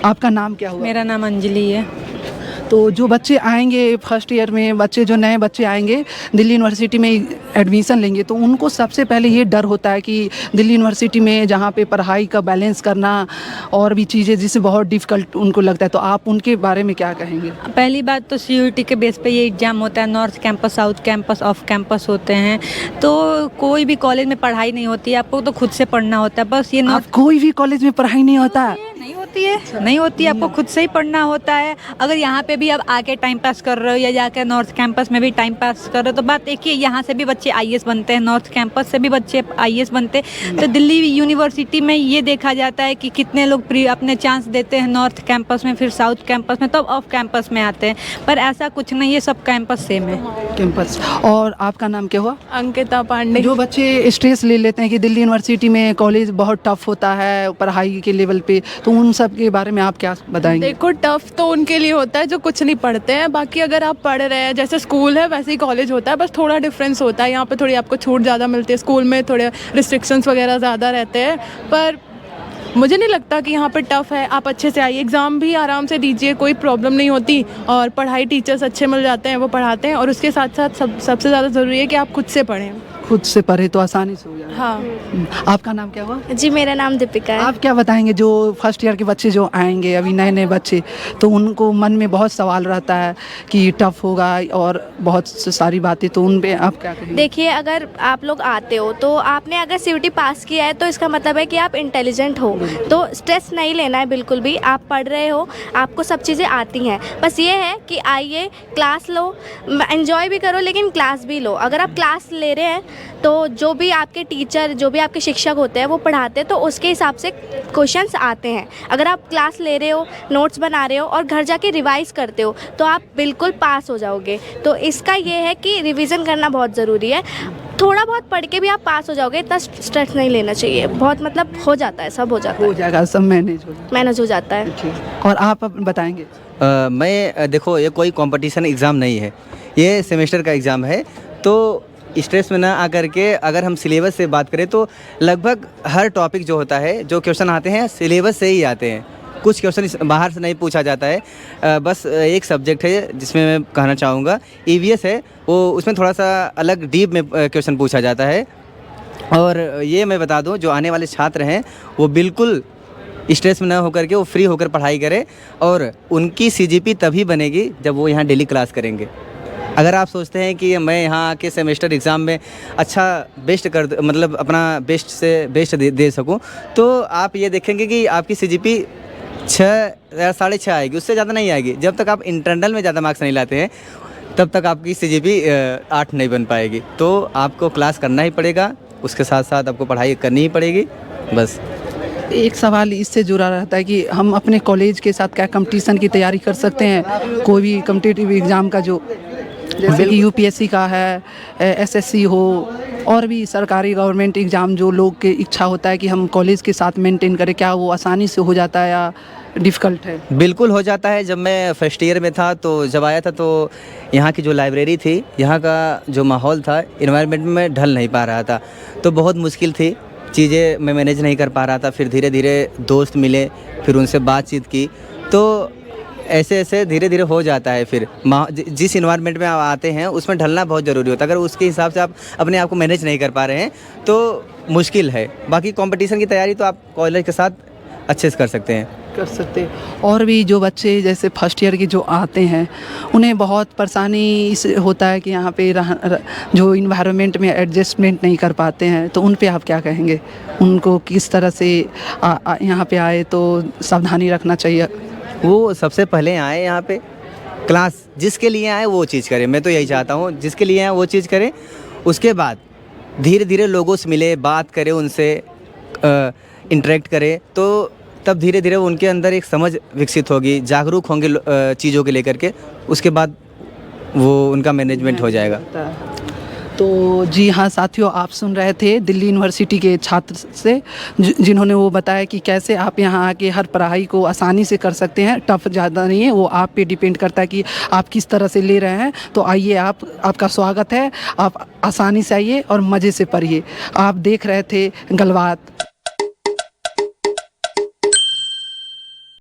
आपका नाम क्या हुआ? मेरा नाम अंजलि है। तो जो बच्चे आएंगे फर्स्ट ईयर में, बच्चे जो नए बच्चे आएंगे दिल्ली यूनिवर्सिटी में एडमिशन लेंगे, तो उनको सबसे पहले ये डर होता है कि दिल्ली यूनिवर्सिटी में जहाँ पे पढ़ाई का बैलेंस करना और भी चीज़ें जिससे बहुत डिफ़िकल्ट उनको लगता है, तो आप उनके बारे में क्या कहेंगे? पहली बात तो सीयूईटी के बेस पे ये एग्ज़ाम होता है, north campus, south campus, off campus होते हैं। तो कोई भी कॉलेज में पढ़ाई नहीं होती है, आपको तो खुद से पढ़ना होता है। बस ये आप कोई भी कॉलेज में पढ़ाई नहीं होता? नहीं होती है, आपको खुद से ही पढ़ना होता है। अगर यहाँ पे भी आप आके टाइम पास कर रहे हो या जाके नॉर्थ कैंपस में भी टाइम पास कर रहे हो, तो बात एक ही है, यहाँ से भी बच्चे आईएएस बनते हैं, नॉर्थ कैंपस से भी बच्चे आईएएस बनते हैं। तो दिल्ली यूनिवर्सिटी में ये देखा जाता है कि कितने लोग अपने चांस देते हैं नॉर्थ कैंपस में, फिर साउथ कैंपस में, तब ऑफ कैंपस में आते हैं। पर ऐसा कुछ नहीं है, सब कैंपस सेम है। कैंपस। और आपका नाम क्या हुआ? अंकिता पांडे। जो बच्चे स्ट्रेस ले लेते हैं कि दिल्ली यूनिवर्सिटी में कॉलेज बहुत टफ होता है पढ़ाई के लेवल पे, तो उन सब के बारे में आप क्या बताएंगे? देखो, टफ तो उनके लिए होता है जो कुछ नहीं पढ़ते हैं। बाकी अगर आप पढ़ रहे हैं, जैसे स्कूल है वैसे ही कॉलेज होता है, बस थोड़ा डिफरेंस होता है। यहाँ पे थोड़ी आपको छूट ज़्यादा मिलती है, स्कूल में थोड़े रिस्ट्रिक्शंस वगैरह ज़्यादा रहते हैं। पर मुझे नहीं लगता कि यहाँ पे टफ है। आप अच्छे से आइए, एग्ज़ाम भी आराम से दीजिए, कोई प्रॉब्लम नहीं होती। और पढ़ाई टीचर्स अच्छे मिल जाते हैं, वो पढ़ाते हैं। और उसके साथ साथ सबसे ज़्यादा ज़रूरी है कि आप खुद से पढ़ें। खुद से पढ़े तो आसानी से हो जाए। हाँ। आपका नाम क्या हुआ? जी, मेरा नाम दीपिका है। आप क्या बताएंगे, जो फर्स्ट ईयर के बच्चे जो आएंगे अभी नए नए बच्चे, तो उनको मन में बहुत सवाल रहता है कि टफ होगा और बहुत सारी बातें, तो उन पे आप क्या कहेंगे? देखिए, अगर आप लोग आते हो तो आपने अगर सीयूटी पास किया है तो इसका मतलब है कि आप इंटेलिजेंट हो। तो स्ट्रेस नहीं लेना है बिल्कुल भी। आप पढ़ रहे हो, आपको सब चीज़ें आती हैं। बस ये है कि आइए, क्लास लो, एंजॉय भी करो, लेकिन क्लास भी लो। अगर आप क्लास ले रहे हैं तो जो भी आपके टीचर, जो भी आपके शिक्षक होते हैं वो पढ़ाते हैं, तो उसके हिसाब से क्वेश्चंस आते हैं। अगर आप क्लास ले रहे हो, नोट्स बना रहे हो और घर जाके रिवाइज करते हो, तो आप बिल्कुल पास हो जाओगे। तो इसका ये है कि रिवीजन करना बहुत ज़रूरी है। थोड़ा बहुत पढ़ के भी आप पास हो जाओगे, इतना स्ट्रेस नहीं लेना चाहिए। बहुत मतलब हो जाता है, सब हो जाता है, हो जाएगा, सब मैनेज हो जाता है। और आप बताएंगे? मैं देखो, ये कोई कंपटीशन एग्ज़ाम नहीं है, ये सेमेस्टर का एग्ज़ाम है। तो स्ट्रेस में ना आकर के अगर हम सिलेबस से बात करें तो लगभग हर टॉपिक जो होता है, जो क्वेश्चन आते हैं सिलेबस से ही आते हैं। कुछ क्वेश्चन बाहर से नहीं पूछा जाता है। बस एक सब्जेक्ट है जिसमें मैं कहना चाहूँगा ईवीएस है, वो उसमें थोड़ा सा अलग डीप में क्वेश्चन पूछा जाता है। और ये मैं बता दूँ, जो आने वाले छात्र हैं वो बिल्कुल स्ट्रेस में ना होकर के वो फ्री होकर पढ़ाई करें, और उनकी सीजीपी तभी बनेगी जब वो यहाँ डेली क्लास करेंगे। अगर आप सोचते हैं कि मैं यहाँ आके सेमेस्टर एग्ज़ाम में अच्छा बेस्ट मतलब अपना बेस्ट से बेस्ट दे सकूँ, तो आप ये देखेंगे कि आपकी सीजीपी 6 या 6.5 आएगी, उससे ज़्यादा नहीं आएगी। जब तक आप इंटरनल में ज़्यादा मार्क्स नहीं लाते हैं तब तक आपकी सीजीपी 8 नहीं बन पाएगी। तो आपको क्लास करना ही पड़ेगा, उसके साथ साथ आपको पढ़ाई करनी ही पड़ेगी। बस एक सवाल इससे जुड़ा रहता है कि हम अपने कॉलेज के साथ क्या कंपटीशन की तैयारी कर सकते हैं? कोई भी कॉम्पिटिटिव एग्ज़ाम का, जो जैसे कि यूपीएससी का है, एसएससी हो, और भी सरकारी गवर्नमेंट एग्ज़ाम जो लोग की इच्छा होता है कि हम कॉलेज के साथ मेंटेन करें, क्या वो आसानी से हो जाता है या डिफ़िकल्ट है? बिल्कुल हो जाता है। जब मैं फर्स्ट ईयर में था, तो जब आया था तो यहाँ की जो लाइब्रेरी थी, यहाँ का जो माहौल था, इन्वायरमेंट में ढल नहीं पा रहा था, तो बहुत मुश्किल थी, चीज़ें मैं मैनेज नहीं कर पा रहा था। फिर धीरे धीरे दोस्त मिले, फिर उनसे बातचीत की, तो ऐसे ऐसे धीरे धीरे हो जाता है। फिर जिस इन्वायरमेंट में आप आते हैं उसमें ढलना बहुत ज़रूरी होता है। अगर उसके हिसाब से आप अपने आप को मैनेज नहीं कर पा रहे हैं तो मुश्किल है। बाकी कंपटीशन की तैयारी तो आप कॉलेज के साथ अच्छे से कर सकते हैं। और भी जो बच्चे जैसे फर्स्ट ईयर के जो आते हैं, उन्हें बहुत परेशानी इस होता है कि यहाँ पे जो इन्वायरमेंट में एडजस्टमेंट नहीं कर पाते हैं, तो उन पे आप क्या कहेंगे? उनको किस तरह से यहाँ पे आए तो सावधानी रखना चाहिए? वो सबसे पहले आए यहाँ पे, क्लास जिसके लिए आए वो चीज़ करें। मैं तो यही चाहता हूँ, जिसके लिए आए वो चीज़ करें। उसके बाद धीरे धीरे लोगों से मिले, बात करें, उनसे इंटरेक्ट करें, तो तब धीरे धीरे उनके अंदर एक समझ विकसित होगी, जागरूक होंगे चीज़ों के लेकर के। उसके बाद वो उनका मैनेजमेंट हो जाएगा। तो जी हाँ साथियों, आप सुन रहे थे दिल्ली यूनिवर्सिटी के छात्र से, जिन्होंने वो बताया कि कैसे आप यहाँ आके हर पढ़ाई को आसानी से कर सकते हैं। टफ ज़्यादा नहीं है, वो आप पे डिपेंड करता है कि आप किस तरह से ले रहे हैं। तो आइए, आपका स्वागत है, आप आसानी से आइए और मज़े से पढ़िए। आप देख रहे थे गलबात।